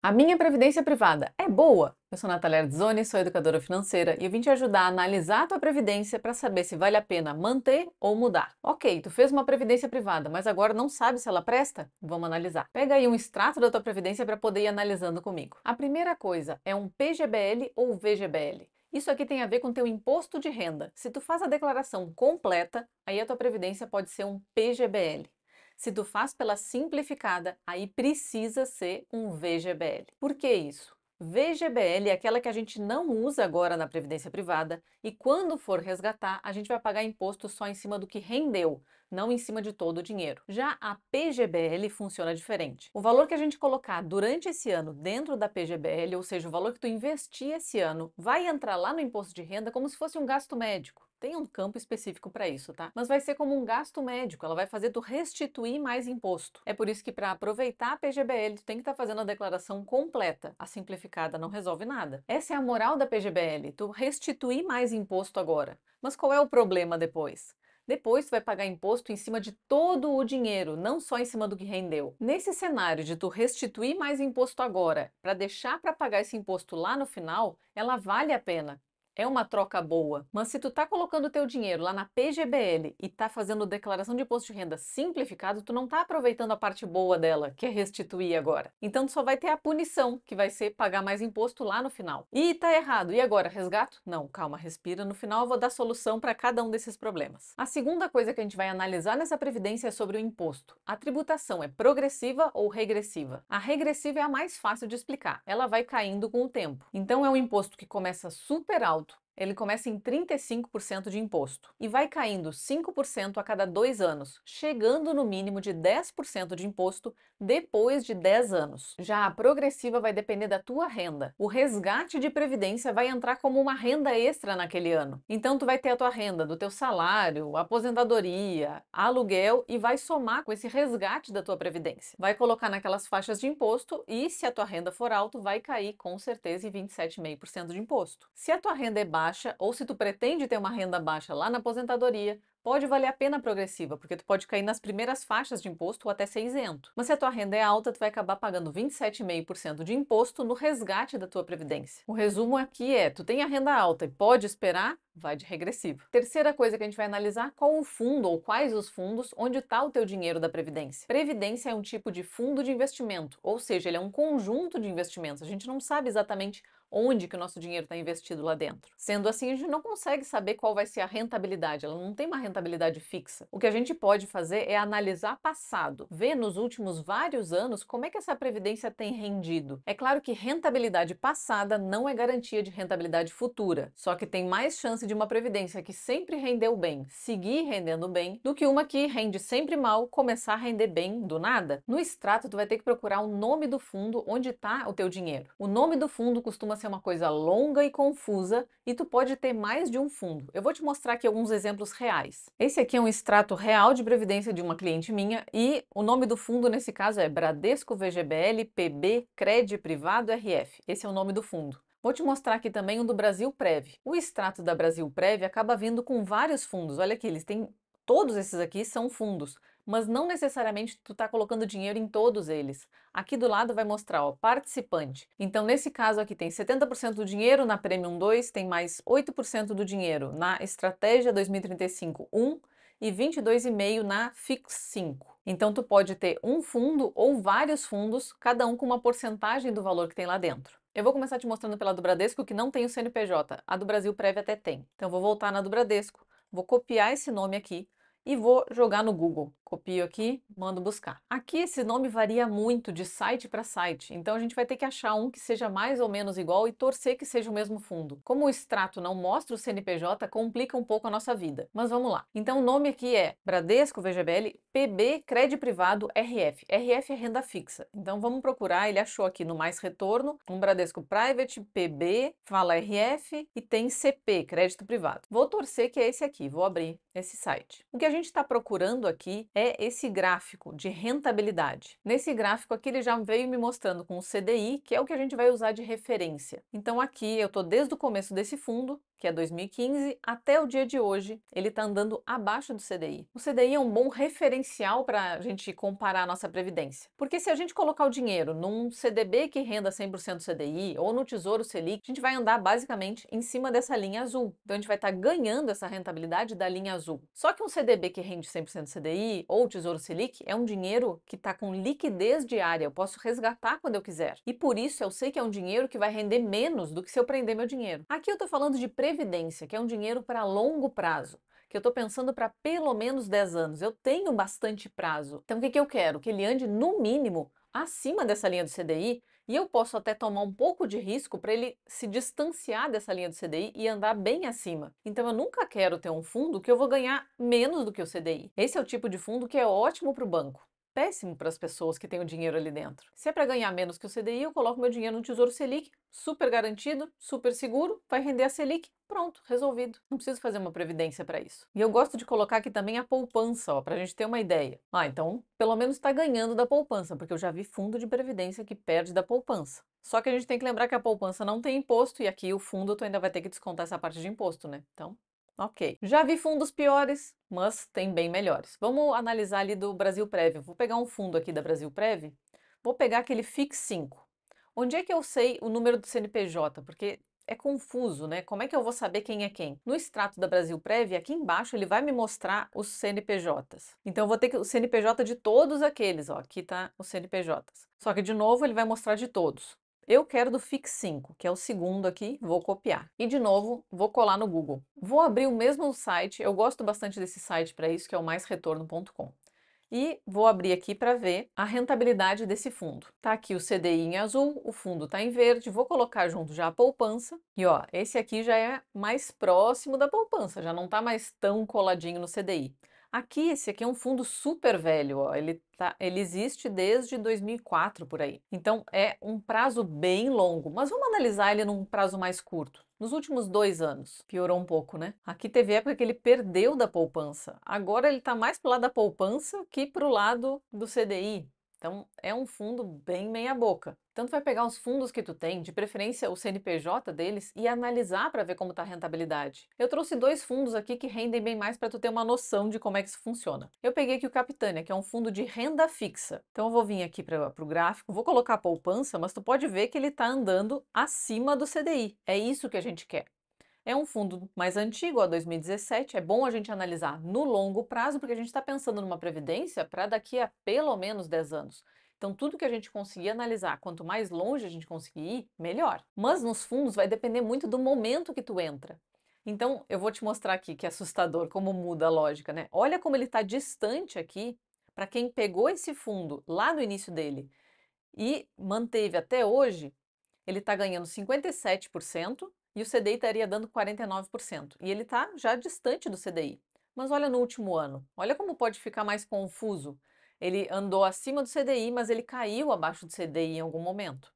A minha previdência privada é boa? Eu sou Natália Ardzoni, sou educadora financeira e eu vim te ajudar a analisar a tua previdência para saber se vale a pena manter ou mudar. Ok, tu fez uma previdência privada, mas agora não sabe se ela presta? Vamos analisar. Pega aí um extrato da tua previdência para poder ir analisando comigo. A primeira coisa é um PGBL ou VGBL. Isso aqui tem a ver com teu imposto de renda. Se tu faz a declaração completa, aí a tua previdência pode ser um PGBL. Se tu faz pela simplificada, aí precisa ser um VGBL. Por que isso? VGBL é aquela que a gente não usa agora na previdência privada e quando for resgatar, a gente vai pagar imposto só em cima do que rendeu, não em cima de todo o dinheiro. Já a PGBL funciona diferente. O valor que a gente colocar durante esse ano dentro da PGBL, ou seja, o valor que tu investir esse ano, vai entrar lá no imposto de renda como se fosse um gasto médico. Tem um campo específico para isso, tá? Mas vai ser como um gasto médico, ela vai fazer tu restituir mais imposto. É por isso que para aproveitar a PGBL, tu tem que estar fazendo a declaração completa. A simplificada não resolve nada. Essa é a moral da PGBL, tu restituir mais imposto agora. Mas qual é o problema depois? Depois tu vai pagar imposto em cima de todo o dinheiro, não só em cima do que rendeu. Nesse cenário de tu restituir mais imposto agora, para deixar para pagar esse imposto lá no final, ela vale a pena. É uma troca boa, mas se tu tá colocando o teu dinheiro lá na PGBL e tá fazendo declaração de imposto de renda simplificado, tu não tá aproveitando a parte boa dela, que é restituir agora. Então tu só vai ter a punição, que vai ser pagar mais imposto lá no final. E tá errado. E agora, resgato? Não, calma, respira. No final eu vou dar solução para cada um desses problemas. A segunda coisa que a gente vai analisar nessa previdência é sobre o imposto. A tributação é progressiva ou regressiva? A regressiva é a mais fácil de explicar. Ela vai caindo com o tempo. Então é um imposto que começa super alto. Ele começa em 35% de imposto e vai caindo 5% a cada 2 anos, chegando no mínimo de 10% de imposto depois de 10 anos. Já a progressiva vai depender da tua renda. O resgate de previdência vai entrar como uma renda extra naquele ano. Então tu vai ter a tua renda do teu salário, aposentadoria, aluguel e vai somar com esse resgate da tua previdência. Vai colocar naquelas faixas de imposto e se a tua renda for alta, vai cair com certeza em 27,5% de imposto. Se a tua renda é baixa, ou se tu pretende ter uma renda baixa lá na aposentadoria, pode valer a pena a progressiva, porque tu pode cair nas primeiras faixas de imposto ou até ser isento. Mas se a tua renda é alta, tu vai acabar pagando 27,5% de imposto no resgate da tua previdência. O resumo aqui é, tu tem a renda alta e pode esperar, vai de regressivo. Terceira coisa que a gente vai analisar, qual o fundo ou quais os fundos onde está o teu dinheiro da Previdência. Previdência é um tipo de fundo de investimento, ou seja, ele é um conjunto de investimentos. A gente não sabe exatamente onde que o nosso dinheiro está investido lá dentro. Sendo assim, a gente não consegue saber qual vai ser a rentabilidade, ela não tem uma rentabilidade fixa. O que a gente pode fazer é analisar passado, ver nos últimos vários anos como é que essa previdência tem rendido. É claro que rentabilidade passada não é garantia de rentabilidade futura, só que tem mais chance de uma previdência que sempre rendeu bem, seguir rendendo bem, do que uma que rende sempre mal, começar a render bem do nada. No extrato, tu vai ter que procurar o nome do fundo onde está o teu dinheiro. O nome do fundo costuma ser uma coisa longa e confusa e tu pode ter mais de um fundo. Eu vou te mostrar aqui alguns exemplos reais. Esse aqui é um extrato real de previdência de uma cliente minha e o nome do fundo nesse caso é Bradesco VGBL PB Cred Privado RF. Esse é o nome do fundo. Vou te mostrar aqui também o do Brasil Prev. O extrato da Brasil Prev acaba vindo com vários fundos. Olha aqui, eles têm todos esses aqui são fundos, mas não necessariamente tu está colocando dinheiro em todos eles. Aqui do lado vai mostrar, ó, participante. Então, nesse caso aqui tem 70% do dinheiro na Premium 2, tem mais 8% do dinheiro na Estratégia 2035 1 e 22,5% na Fix 5. Então, tu pode ter um fundo ou vários fundos, cada um com uma porcentagem do valor que tem lá dentro. Eu vou começar te mostrando pela do Bradesco, que não tem o CNPJ. A do Brasil Prev até tem. Então, eu vou voltar na do Bradesco, vou copiar esse nome aqui e vou jogar no Google. Copio aqui, mando buscar. Aqui esse nome varia muito de site para site, então a gente vai ter que achar um que seja mais ou menos igual e torcer que seja o mesmo fundo. Como o extrato não mostra o CNPJ, complica um pouco a nossa vida. Mas vamos lá. Então o nome aqui é Bradesco VGBL PB Cred Privado RF. RF é renda fixa. Então vamos procurar, ele achou aqui no Mais Retorno, um Bradesco Private PB, fala RF e tem CP, Crédito Privado. Vou torcer que é esse aqui, vou abrir esse site. O que a gente está procurando aqui é esse gráfico de rentabilidade. Nesse gráfico aqui ele já veio me mostrando com o CDI, que é o que a gente vai usar de referência. Então aqui eu estou desde o começo desse fundo, que é 2015, até o dia de hoje, ele está andando abaixo do CDI. O CDI é um bom referencial para a gente comparar a nossa previdência. Porque se a gente colocar o dinheiro num CDB que renda 100% CDI ou no Tesouro Selic, a gente vai andar basicamente em cima dessa linha azul. Então a gente vai estar ganhando essa rentabilidade da linha azul. Só que um CDB que rende 100% CDI ou Tesouro Selic é um dinheiro que está com liquidez diária, eu posso resgatar quando eu quiser. E por isso eu sei que é um dinheiro que vai render menos do que se eu prender meu dinheiro. Aqui eu estou falando de previdência, que é um dinheiro para longo prazo, que eu estou pensando para pelo menos 10 anos. Eu tenho bastante prazo. Então o que eu quero? Que ele ande no mínimo acima dessa linha do CDI, e eu posso até tomar um pouco de risco para ele se distanciar dessa linha do CDI e andar bem acima. Então eu nunca quero ter um fundo que eu vou ganhar menos do que o CDI. Esse é o tipo de fundo que é ótimo para o banco. Péssimo para as pessoas que têm o dinheiro ali dentro. Se é para ganhar menos que o CDI, eu coloco meu dinheiro no Tesouro Selic, super garantido, super seguro, vai render a Selic, pronto, resolvido. Não preciso fazer uma previdência para isso. E eu gosto de colocar aqui também a poupança, para a gente ter uma ideia. Então, pelo menos está ganhando da poupança, porque eu já vi fundo de previdência que perde da poupança. Só que a gente tem que lembrar que a poupança não tem imposto, e aqui o fundo tu ainda vai ter que descontar essa parte de imposto, né? Então, ok. Já vi fundos piores, mas tem bem melhores. Vamos analisar ali do Brasilprev. Eu vou pegar um fundo aqui da Brasilprev, vou pegar aquele Fix 5. Onde é que eu sei o número do CNPJ? Porque é confuso, né? Como é que eu vou saber quem é quem? No extrato da Brasilprev, aqui embaixo ele vai me mostrar os CNPJs. Então eu vou ter que o CNPJ de todos aqueles, ó, aqui tá os CNPJs. Só que de novo ele vai mostrar de todos. Eu quero do Fix 5, que é o segundo aqui, vou copiar. E de novo, vou colar no Google. Vou abrir o mesmo site, eu gosto bastante desse site para isso, que é o maisretorno.com. E vou abrir aqui para ver a rentabilidade desse fundo. Tá aqui o CDI em azul, o fundo está em verde, vou colocar junto já a poupança. E ó, esse aqui já é mais próximo da poupança, já não está mais tão coladinho no CDI. Aqui, esse aqui é um fundo super velho, ó, ele existe desde 2004 por aí. Então é um prazo bem longo, mas vamos analisar ele num prazo mais curto. Nos últimos 2 anos, piorou um pouco, né? Aqui teve época que ele perdeu da poupança. Agora ele está mais para o lado da poupança que para o lado do CDI. Então é um fundo bem meia boca. Então tu vai pegar os fundos que tu tem, de preferência o CNPJ deles, e analisar para ver como está a rentabilidade. Eu trouxe 2 fundos aqui que rendem bem mais para tu ter uma noção de como é que isso funciona. Eu peguei aqui o Capitânia, que é um fundo de renda fixa. Então eu vou vir aqui para o gráfico, vou colocar a poupança, mas tu pode ver que ele está andando acima do CDI. É isso que a gente quer. É um fundo mais antigo, a 2017, é bom a gente analisar no longo prazo, porque a gente está pensando numa previdência para daqui a pelo menos 10 anos. Então, tudo que a gente conseguir analisar, quanto mais longe a gente conseguir ir, melhor. Mas nos fundos vai depender muito do momento que tu entra. Então, eu vou te mostrar aqui que é assustador como muda a lógica, né? Olha como ele está distante aqui para quem pegou esse fundo lá no início dele e manteve até hoje, ele está ganhando 57% e o CDI estaria dando 49%. E ele está já distante do CDI. Mas olha no último ano, olha como pode ficar mais confuso. Ele andou acima do CDI, mas ele caiu abaixo do CDI em algum momento.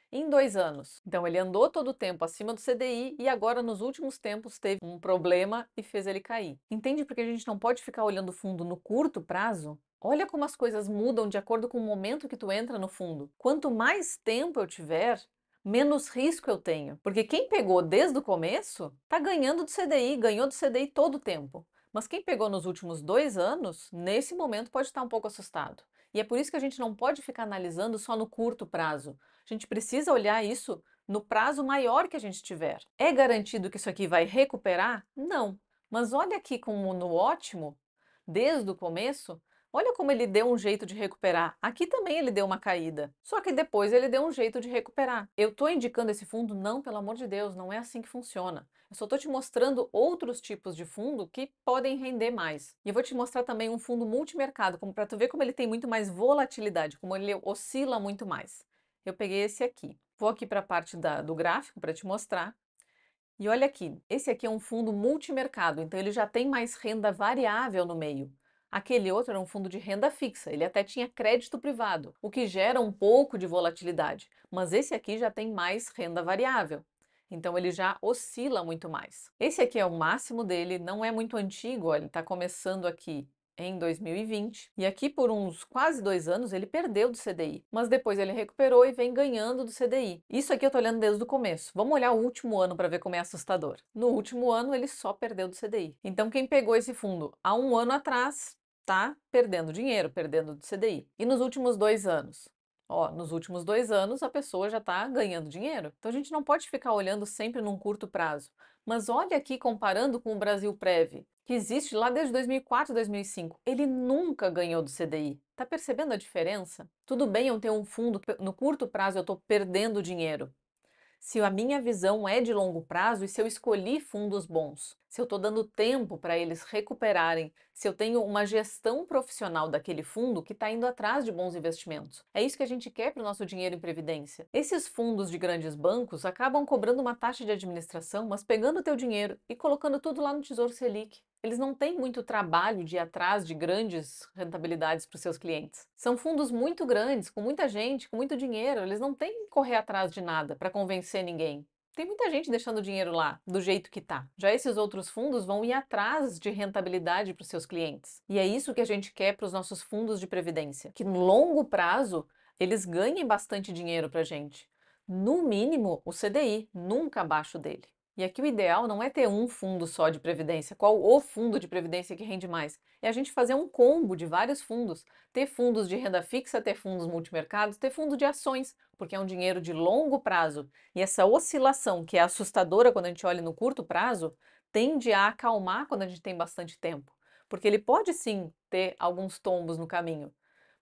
Em 2 anos. Então ele andou todo o tempo acima do CDI e agora nos últimos tempos teve um problema e fez ele cair. Entende porque a gente não pode ficar olhando o fundo no curto prazo? Olha como as coisas mudam de acordo com o momento que tu entra no fundo. Quanto mais tempo eu tiver, menos risco eu tenho. Porque quem pegou desde o começo está ganhando do CDI, ganhou do CDI todo o tempo. Mas quem pegou nos últimos 2 anos, nesse momento pode estar um pouco assustado. E é por isso que a gente não pode ficar analisando só no curto prazo. A gente precisa olhar isso no prazo maior que a gente tiver. É garantido que isso aqui vai recuperar? Não. Mas olha aqui como no ótimo, desde o começo, olha como ele deu um jeito de recuperar. Aqui também ele deu uma caída, só que depois ele deu um jeito de recuperar. Eu estou indicando esse fundo? Não, pelo amor de Deus, não é assim que funciona. Eu só estou te mostrando outros tipos de fundo que podem render mais. E eu vou te mostrar também um fundo multimercado, como para tu ver como ele tem muito mais volatilidade, como ele oscila muito mais. Eu peguei esse aqui. Vou aqui para a parte do gráfico para te mostrar. E olha aqui, esse aqui é um fundo multimercado, então ele já tem mais renda variável no meio. Aquele outro era um fundo de renda fixa, ele até tinha crédito privado, o que gera um pouco de volatilidade, mas esse aqui já tem mais renda variável. Então ele já oscila muito mais. Esse aqui é o máximo dele, não é muito antigo, ó, ele está começando aqui em 2020, e aqui por uns quase 2 anos ele perdeu do CDI, mas depois ele recuperou e vem ganhando do CDI. Isso aqui eu tô olhando desde o começo. Vamos olhar o último ano para ver como é assustador. No último ano ele só perdeu do CDI. Então quem pegou esse fundo há um ano atrás tá perdendo dinheiro, perdendo do CDI. E nos últimos 2 anos? Ó, nos últimos 2 anos a pessoa já está ganhando dinheiro. Então a gente não pode ficar olhando sempre num curto prazo. Mas olha aqui comparando com o Brasil Prev, que existe lá desde 2004, 2005. Ele nunca ganhou do CDI. Tá percebendo a diferença? Tudo bem eu ter um fundo, no curto prazo eu estou perdendo dinheiro. Se a minha visão é de longo prazo e se eu escolhi fundos bons, se eu estou dando tempo para eles recuperarem, se eu tenho uma gestão profissional daquele fundo que está indo atrás de bons investimentos. É isso que a gente quer para o nosso dinheiro em previdência. Esses fundos de grandes bancos acabam cobrando uma taxa de administração, mas pegando o teu dinheiro e colocando tudo lá no Tesouro Selic. Eles não têm muito trabalho de ir atrás de grandes rentabilidades para os seus clientes. São fundos muito grandes, com muita gente, com muito dinheiro. Eles não têm que correr atrás de nada para convencer ninguém. Tem muita gente deixando o dinheiro lá, do jeito que tá. Já esses outros fundos vão ir atrás de rentabilidade para os seus clientes. E é isso que a gente quer para os nossos fundos de previdência, que no longo prazo eles ganhem bastante dinheiro para a gente. No mínimo, o CDI, nunca abaixo dele. E aqui o ideal não é ter um fundo só de previdência, qual o fundo de previdência que rende mais. É a gente fazer um combo de vários fundos, ter fundos de renda fixa, ter fundos multimercados, ter fundo de ações, porque é um dinheiro de longo prazo. E essa oscilação, que é assustadora quando a gente olha no curto prazo, tende a acalmar quando a gente tem bastante tempo. Porque ele pode sim ter alguns tombos no caminho,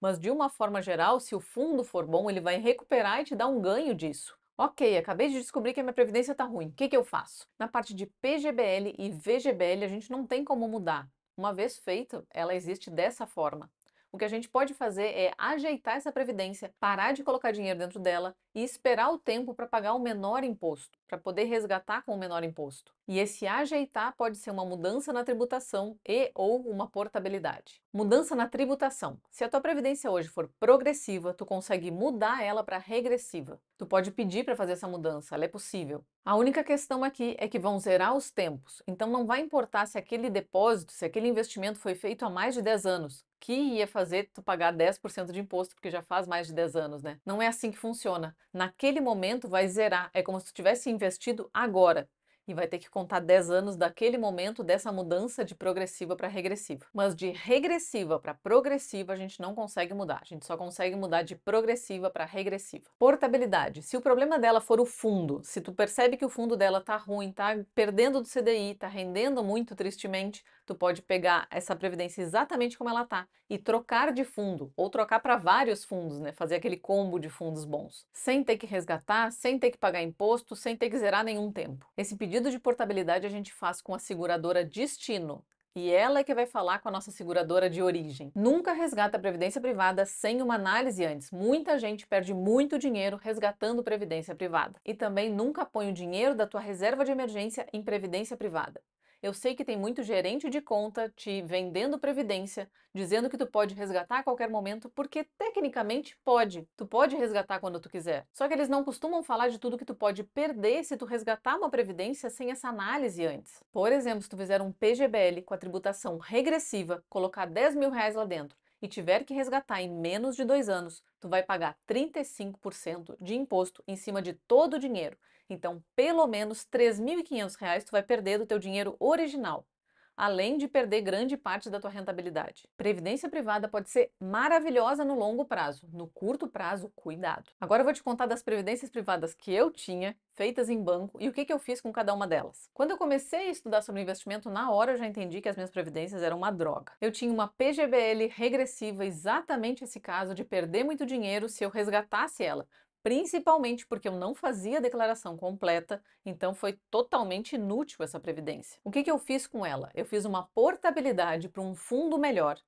mas de uma forma geral, se o fundo for bom, ele vai recuperar e te dar um ganho disso. Ok, acabei de descobrir que a minha previdência está ruim. O que eu faço? Na parte de PGBL e VGBL, a gente não tem como mudar. Uma vez feita, ela existe dessa forma. O que a gente pode fazer é ajeitar essa previdência, parar de colocar dinheiro dentro dela e esperar o tempo para pagar o menor imposto, para poder resgatar com o menor imposto. E esse ajeitar pode ser uma mudança na tributação e ou uma portabilidade. Mudança na tributação. Se a tua previdência hoje for progressiva, tu consegue mudar ela para regressiva. Tu pode pedir para fazer essa mudança, ela é possível. A única questão aqui é que vão zerar os tempos, então não vai importar se aquele depósito, se aquele investimento foi feito há mais de 10 anos, que ia fazer tu pagar 10% de imposto, porque já faz mais de 10 anos, né? Não é assim que funciona. Naquele momento vai zerar, é como se tu tivesse investido agora. E vai ter que contar 10 anos daquele momento dessa mudança de progressiva para regressiva. Mas de regressiva para progressiva a gente não consegue mudar, a gente só consegue mudar de progressiva para regressiva. Portabilidade. Se o problema dela for o fundo, se tu percebe que o fundo dela tá ruim, tá perdendo do CDI, tá rendendo muito tristemente, tu pode pegar essa previdência exatamente como ela tá e trocar de fundo, ou trocar para vários fundos, né? Fazer aquele combo de fundos bons, sem ter que resgatar, sem ter que pagar imposto, sem ter que zerar nenhum tempo. Esse pedido de portabilidade a gente faz com a seguradora Destino. E ela é que vai falar com a nossa seguradora de origem. Nunca resgata a previdência privada sem uma análise antes. Muita gente perde muito dinheiro resgatando previdência privada. E também nunca põe o dinheiro da tua reserva de emergência em previdência privada. Eu sei que tem muito gerente de conta te vendendo previdência, dizendo que tu pode resgatar a qualquer momento, porque tecnicamente pode. Tu pode resgatar quando tu quiser. Só que eles não costumam falar de tudo que tu pode perder se tu resgatar uma previdência sem essa análise antes. Por exemplo, se tu fizer um PGBL com a tributação regressiva, colocar 10 mil reais lá dentro e tiver que resgatar em menos de 2 anos, tu vai pagar 35% de imposto em cima de todo o dinheiro. Então, pelo menos R$ 3.500 tu vai perder do teu dinheiro original, além de perder grande parte da tua rentabilidade. Previdência privada pode ser maravilhosa no longo prazo, no curto prazo, cuidado. Agora eu vou te contar das previdências privadas que eu tinha, feitas em banco, e o que eu fiz com cada uma delas. Quando eu comecei a estudar sobre investimento, na hora eu já entendi que as minhas previdências eram uma droga. Eu tinha uma PGBL regressiva, exatamente esse caso de perder muito dinheiro se eu resgatasse ela, principalmente porque eu não fazia a declaração completa, então foi totalmente inútil essa previdência. O que eu fiz com ela? Eu fiz uma portabilidade para um fundo melhor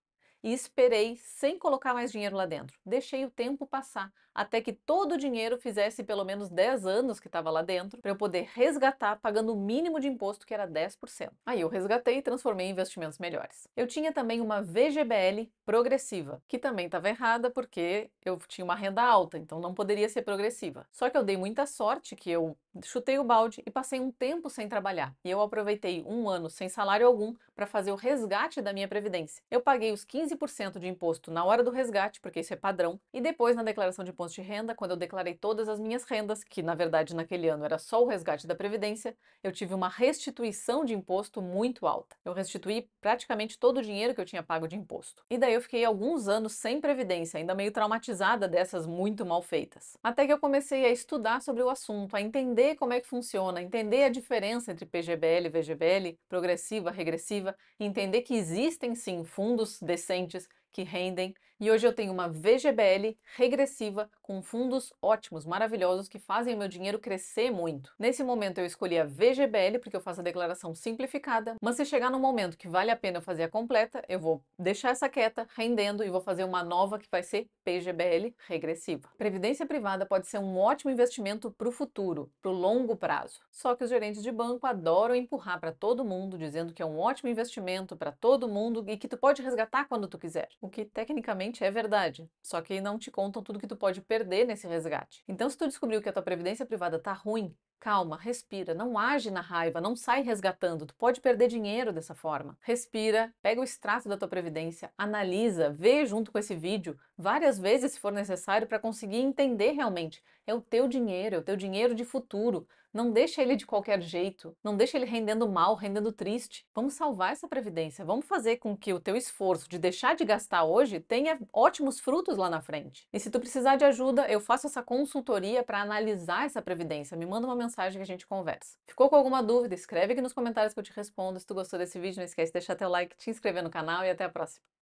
e esperei sem colocar mais dinheiro lá dentro. Deixei o tempo passar até que todo o dinheiro fizesse pelo menos 10 anos que estava lá dentro para eu poder resgatar pagando o mínimo de imposto, que era 10%. Aí eu resgatei e transformei em investimentos melhores. Eu tinha também uma VGBL progressiva, que também estava errada porque eu tinha uma renda alta, então não poderia ser progressiva. Só que eu dei muita sorte que eu chutei o balde e passei um tempo sem trabalhar. E eu aproveitei um ano sem salário algum para fazer o resgate da minha previdência. Eu paguei os 15% de imposto na hora do resgate, porque isso é padrão, e depois na declaração de imposto de renda, quando eu declarei todas as minhas rendas, que na verdade naquele ano era só o resgate da previdência, eu tive uma restituição de imposto muito alta. Eu restituí praticamente todo o dinheiro que eu tinha pago de imposto. E daí eu fiquei alguns anos sem previdência, ainda meio traumatizada dessas muito mal feitas. Até que eu comecei a estudar sobre o assunto, a entender como é que funciona, entender a diferença entre PGBL e VGBL, progressiva, regressiva, e entender que existem sim fundos decentes que rendem. E hoje eu tenho uma VGBL regressiva com fundos ótimos, maravilhosos, que fazem o meu dinheiro crescer muito. Nesse momento eu escolhi a VGBL porque eu faço a declaração simplificada, mas se chegar no momento que vale a pena eu fazer a completa, eu vou deixar essa quieta, rendendo, e vou fazer uma nova que vai ser PGBL regressiva. Previdência privada pode ser um ótimo investimento para o futuro, para o longo prazo. Só que os gerentes de banco adoram empurrar para todo mundo, dizendo que é um ótimo investimento para todo mundo e que tu pode resgatar quando tu quiser. O que tecnicamente é verdade, só que não te contam tudo que tu pode perder nesse resgate. Então, se tu descobriu que a tua previdência privada tá ruim, calma, respira, não age na raiva, não sai resgatando, tu pode perder dinheiro dessa forma. Respira, pega o extrato da tua previdência, analisa, vê junto com esse vídeo várias vezes se for necessário para conseguir entender realmente. É o teu dinheiro de futuro. Não deixa ele de qualquer jeito, não deixa ele rendendo mal, rendendo triste. Vamos salvar essa previdência, vamos fazer com que o teu esforço de deixar de gastar hoje tenha ótimos frutos lá na frente. E se tu precisar de ajuda, eu faço essa consultoria para analisar essa previdência. Me manda uma mensagem que a gente conversa. Ficou com alguma dúvida? Escreve aqui nos comentários que eu te respondo. Se tu gostou desse vídeo, não esquece de deixar teu like, te inscrever no canal e até a próxima.